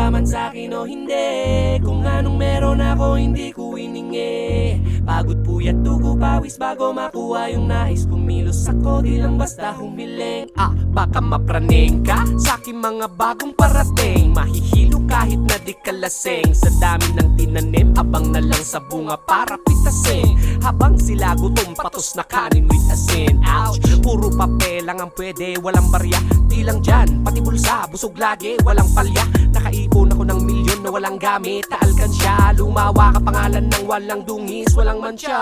ka man sa'kin o hindi, kung anong meron ako hindi ko hiningi. Pagod puyat dugo pawis bago makuha yung nais. Kumilos ako di lang basta humiling. Baka mapraning ka sa'king mga bagong parating. Mahihilo kahit na di ka lasing. Sa dami ng tinanim abang na lang sa bunga para pitasin. Habang sila gutom patos na kanin with asin. Ouch! Puro papel lang ang pwede, walang barya. Di lang dyan, pati bulsa, busog lagi, walang palya. Nakaipon ako ng milyon na walang gamit na alkansya. Lumawa ka pangalan ng walang dungis, walang mancha.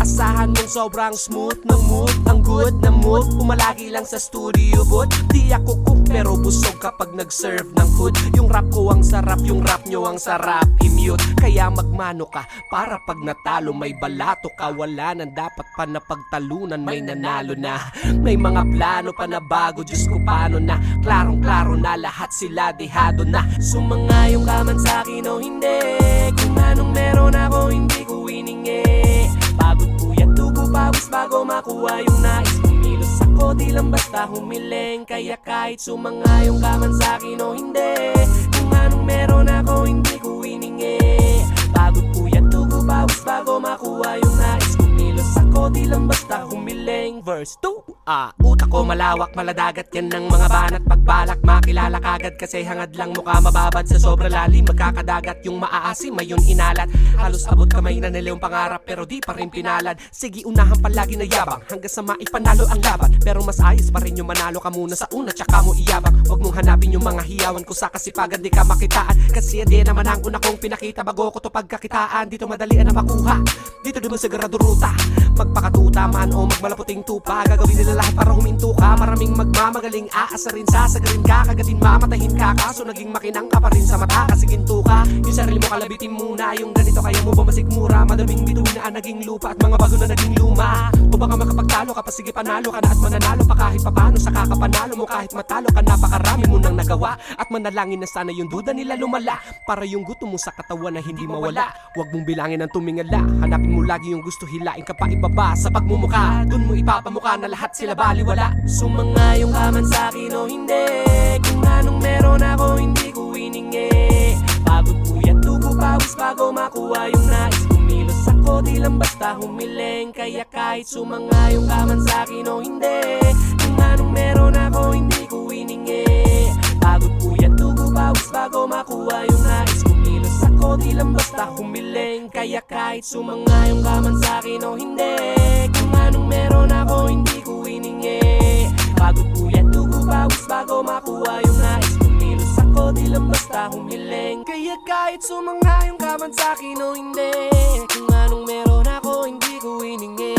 Asahan mong sobrang smooth ng mood, ang good na mood. Pumalagi lang sa studio booth. Di ako cook pero busog kapag nag-serve ng food. Yung rap ko ang sarap, yung rap nyo ang sarap i-mute. Kaya magmano ka para pag natalo may balato ka. Wala nang dapat pa na pagtalunan, may nanalo na. May mga plano pa na bago, Diyos ko paano na. Klarong klaro na lahat sila dehado na. Sumangayong ka man sa'kin o hindi, kung anong meron ako hindi ko hiningi. Pagod puyat dugo pawis bago makuha yung nais. Kumilos ako di lang basta humiling. Kaya kahit sumangayong ka man sa'kin o hindi, kung anong meron ako hindi ko hiningi. Pagod puyat dugo pawis bago makuha yung nais. Kumilos ako di lang basta humiling. Verse 2. Utak ko malawak, maladagat yan ng mga banat. Pagbalak makilala kagad kasi hangad lang mukha mababad. Sa sobra lalim magkakadagat yung maaasim mayon inalat. Halos abot kamay na nila yung pangarap pero di pa rin pinalad. Sige unahan palagi na yabang hanggang sa maipanalo ang laban. Pero mas ayos pa rin yung manalo ka muna sa una tsaka mo iyabang. Huwag mong hanapin yung mga hiyawan ko sa kasipagan di ka makitaan. Kasi di naman ang una kong pinakita bago ko to pagkakitaan. Dito madalian na makuha, dito di mo sigurado ruta. Magpakatuta man o magmalaputing tupa, gagawin nila lahat para huminto ka. Maraming magmamagaling aasarin sasagarin ka. Kagatin mamatahin ka kaso naging makinang ka pa rin sa mata. Kasi ginto ka, yung sarili mo kalabitin muna. Yung ganito kaya mo ba masigmura? Madaming bituin na naging lupa at mga bago na naging luma. O baka makapagtalo ka pa sige panalo ka na at mananalo pa kahit papano. Sa kakapanalo mo kahit matalo ka napakarami mo nang nagawa. At manalangin na sana yung duda nila lumala para yung gusto mo sa katawan na hindi mawala. Huwag mong bilangin ang tumingala, hanapin mo lagi yung gusto, hilain ka pa ibaba sa pagmumukha. Dun mo ipapamukha na lahat sila baliwala. Sumangayong ka man sa'kin o hindi, kung anong meron ako hindi ko hiningi. Pagod puyat dugo pawis bago makuha yung nais. Kumilos ako di lang basta humiling. Kaya kahit sumangayong ka man sa'kin o hindi, kung anong meron ako hindi ko hiningi. Pagod puyat dugo pawis bago makuha yung nais. Kumilos ako di lang basta humiling. Kaya kahit sumangayong ka man sa'kin o hindi, kung anong meron ako hindi ko hiningi. Pagod puyat dugo pawis bago makuha yung nais. Kumilos ako di lang basta humiling. Kaya kahit sumangayong ka man sa'kin o hindi, kung anong meron ako hindi ko hiningi.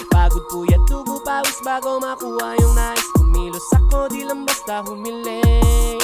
Pagod puyat dugo pawis bago makuha yung nais. Kumilos ako di lang basta humiling.